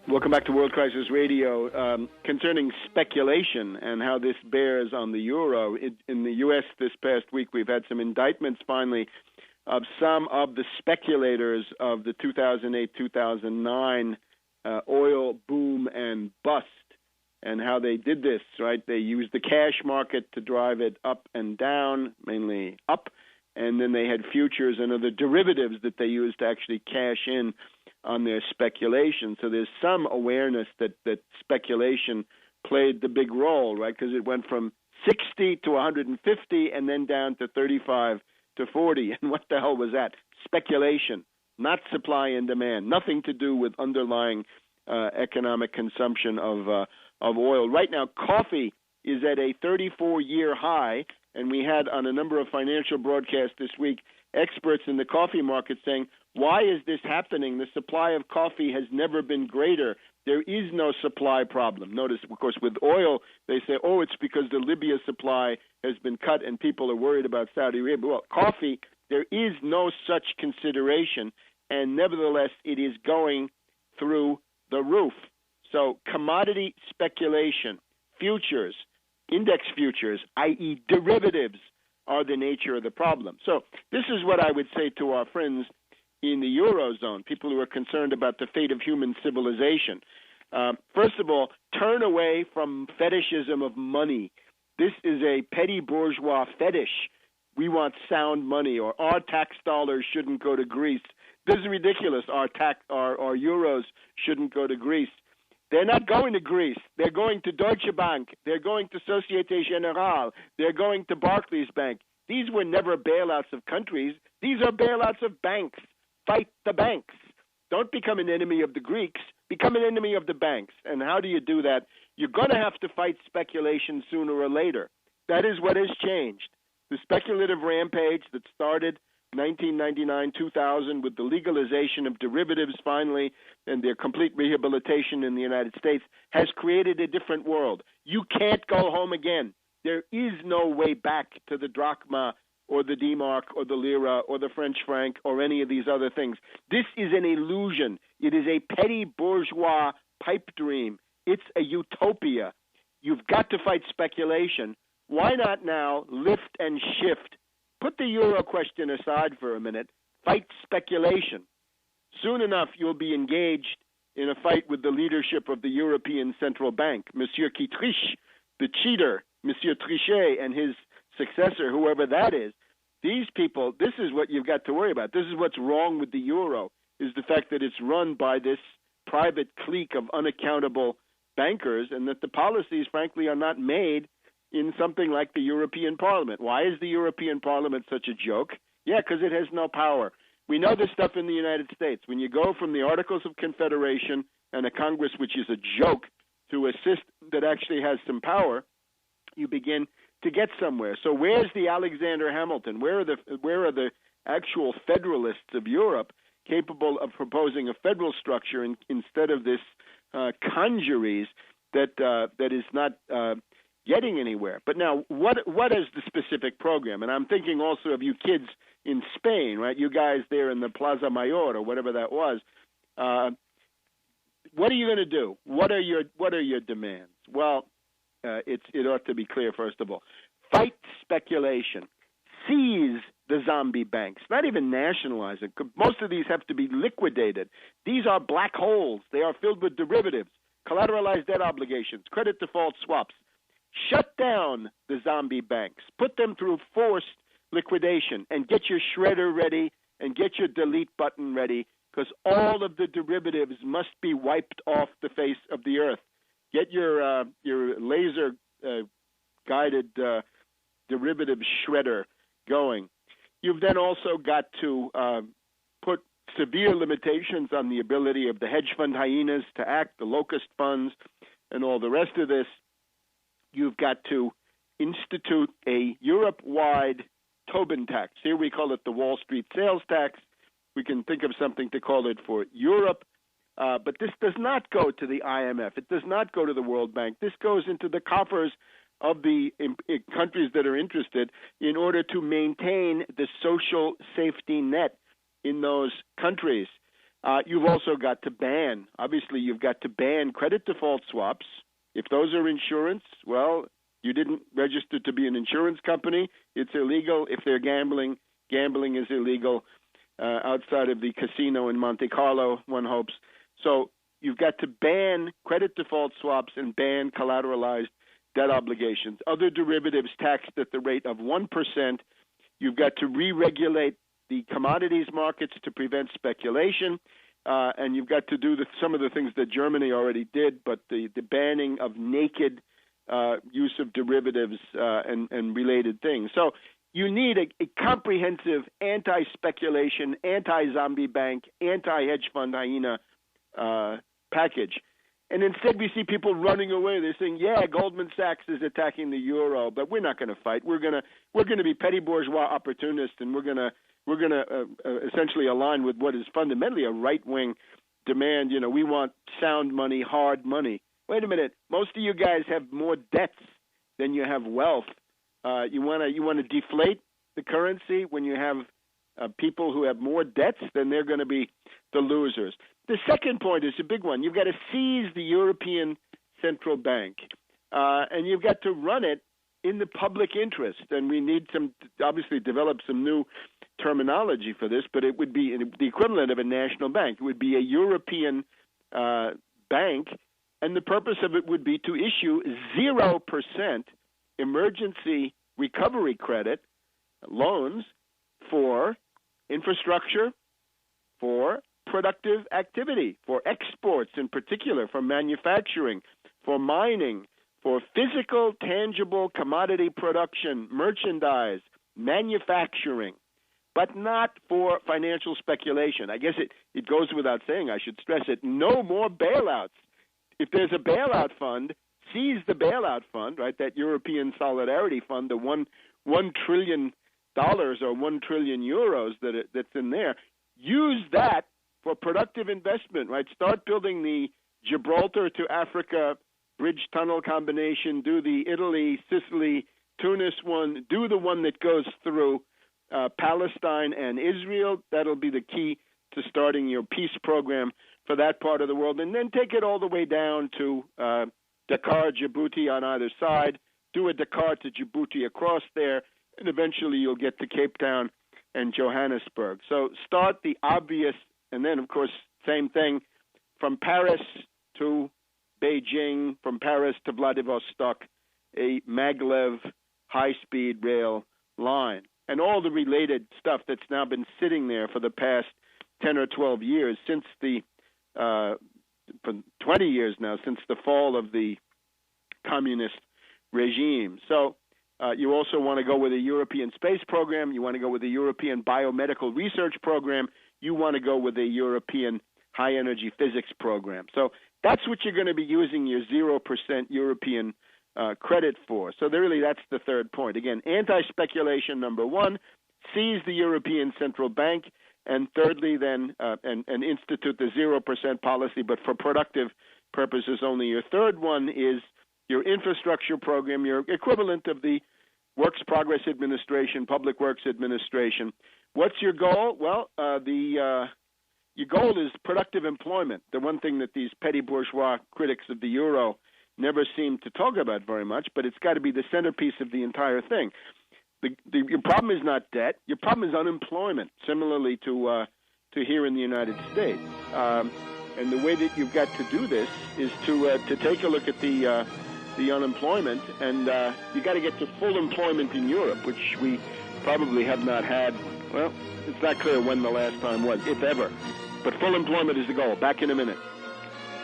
Welcome back to World Crisis Radio. Concerning speculation and how this bears on the euro, in the U.S. this past week, we've had some indictments finally of some of the speculators of the 2008-2009 oil boom and bust, and how they did this, right? They used the cash market to drive it up and down, mainly up, and then they had futures and other derivatives that they used to actually cash in on their speculation. So there's some awareness that speculation played the big role, right? Because it went from 60 to 150 and then down to 35 to 40. And what the hell was that? Speculation, not supply and demand, nothing to do with underlying economic consumption of oil. Right now, coffee is at a 34-year high, and we had on a number of financial broadcasts this week experts in the coffee market saying, why is this happening? The supply of coffee has never been greater. There is no supply problem. Notice, of course, with oil, they say, oh, it's because the Libya supply has been cut and people are worried about Saudi Arabia. Well, coffee, there is no such consideration, and nevertheless, it is going through the roof. So commodity speculation, futures, index futures, i.e. derivatives, are the nature of the problem. So this is what I would say to our friends in the Eurozone, people who are concerned about the fate of human civilization. First of all, turn away from fetishism of money. This is a petty bourgeois fetish. We want sound money, or our tax dollars shouldn't go to Greece. This is ridiculous. Our euros shouldn't go to Greece. They're not going to Greece. They're going to Deutsche Bank. They're going to Societe Generale. They're going to Barclays Bank. These were never bailouts of countries. These are bailouts of banks. Fight the banks. Don't become an enemy of the Greeks. Become an enemy of the banks. And how do you do that? You're going to have to fight speculation sooner or later. That is what has changed. The speculative rampage that started 1999, 2000 with the legalization of derivatives finally and their complete rehabilitation in the United States has created a different world. You can't go home again. There is no way back to the drachma or the D-mark or the lira or the French franc or any of these other things. This is an illusion. It is a petty bourgeois pipe dream. It's a utopia. You've got to fight speculation. Why not now lift and shift? Put the euro question aside for a minute. Fight speculation. Soon enough, you'll be engaged in a fight with the leadership of the European Central Bank, Monsieur qui triche, the cheater, Monsieur Trichet, and his successor, whoever that is. These people, this is what you've got to worry about. This is what's wrong with the euro, is the fact that it's run by this private clique of unaccountable bankers, and that the policies, frankly, are not made in something like the European Parliament. Why is the European Parliament such a joke? Yeah, because it has no power. We know this stuff in the United States. When you go from the Articles of Confederation and a Congress which is a joke to a system that actually has some power, you begin to get somewhere. So where's the Alexander Hamilton? Where are the actual federalists of Europe capable of proposing a federal structure instead of this congeries that is not getting anywhere? But now, what is the specific program? And I'm thinking also of you kids in Spain, right? You guys there in the Plaza Mayor or whatever that was. What are you going to do? What are your demands? Well, it ought to be clear, first of all. Fight speculation. Seize the zombie banks. Not even nationalize it. Most of these have to be liquidated. These are black holes. They are filled with derivatives, collateralized debt obligations, credit default swaps. Shut down the zombie banks. Put them through forced liquidation and get your shredder ready and get your delete button ready, because all of the derivatives must be wiped off the face of the earth. Get your laser guided derivative shredder going. You've then also got to put severe limitations on the ability of the hedge fund hyenas to act, the locust funds, and all the rest of this. You've got to institute a Europe-wide Tobin tax. Here we call it the Wall Street sales tax. We can think of something to call it for Europe. But this does not go to the IMF. It does not go to the World Bank. This goes into the coffers of the countries that are interested in order to maintain the social safety net in those countries. You've also got to ban, obviously, you've got to ban credit default swaps. If those are insurance, well, you didn't register to be an insurance company. It's illegal. If they're gambling, gambling is illegal outside of the casino in Monte Carlo, one hopes. So you've got to ban credit default swaps and ban collateralized debt obligations. Other derivatives taxed at the rate of 1%. You've got to re-regulate the commodities markets to prevent speculation, and you've got to do some of the things that Germany already did, but the banning of naked use of derivatives and related things. So you need a comprehensive anti-speculation, anti-zombie bank, anti-hedge fund hyena package. And instead we see people running away. They're saying, yeah, Goldman Sachs is attacking the euro, but we're not going to fight. We're going to be petty bourgeois opportunists, and we're going to essentially align with what is fundamentally a right-wing demand. You know, we want sound money, hard money. Wait a minute. Most of you guys have more debts than you have wealth. You want to deflate the currency when you have people who have more debts, then they're going to be the losers. The second point is a big one. You've got to seize the European Central Bank, and you've got to run it in the public interest. And we need obviously develop some new terminology for this, but it would be the equivalent of a national bank. It would be a European bank, and the purpose of it would be to issue 0% emergency recovery credit loans for infrastructure, for productive activity, for exports in particular, for manufacturing, for mining, for physical, tangible commodity production, merchandise, manufacturing, but not for financial speculation. I guess it goes without saying, I should stress it, no more bailouts. If there's a bailout fund, seize the bailout fund, right, that European Solidarity Fund, the $1 trillion or 1 trillion euros that's in there. Use that for productive investment, right? Start building the Gibraltar to Africa bridge tunnel combination. Do the Italy, Sicily, Tunis one. Do the one that goes through Palestine and Israel. That'll be the key to starting your peace program for that part of the world. And then take it all the way down to Dakar, Djibouti on either side. Do a Dakar to Djibouti across there, and eventually you'll get to Cape Town and Johannesburg. So start the obvious, and then, of course, same thing from Paris to Beijing, from Paris to Vladivostok, a maglev high-speed rail line. And all the related stuff that's now been sitting there for the past 10 or 12 years, since for 20 years now, since the fall of the communist regime. So you also want to go with a European space program. You want to go with a European biomedical research program. You want to go with a European high-energy physics program. So that's what you're going to be using your 0% European credit for. So that's the third point. Again, anti-speculation, number one, seize the European Central Bank, and thirdly then, and institute the 0% policy, but for productive purposes only. Your third one is your infrastructure program, your equivalent of the Works Progress Administration, Public Works Administration. What's your goal? Well, your goal is productive employment, the one thing that these petty bourgeois critics of the euro never seem to talk about very much, but it's got to be the centerpiece of the entire thing. Your problem is not debt. Your problem is unemployment, similarly to here in the United States. And the way that you've got to do this is to take a look at the unemployment, and you got to get to full employment in Europe, which we probably have not had. Well, it's not clear when the last time was, if ever. But full employment is the goal. Back in a minute.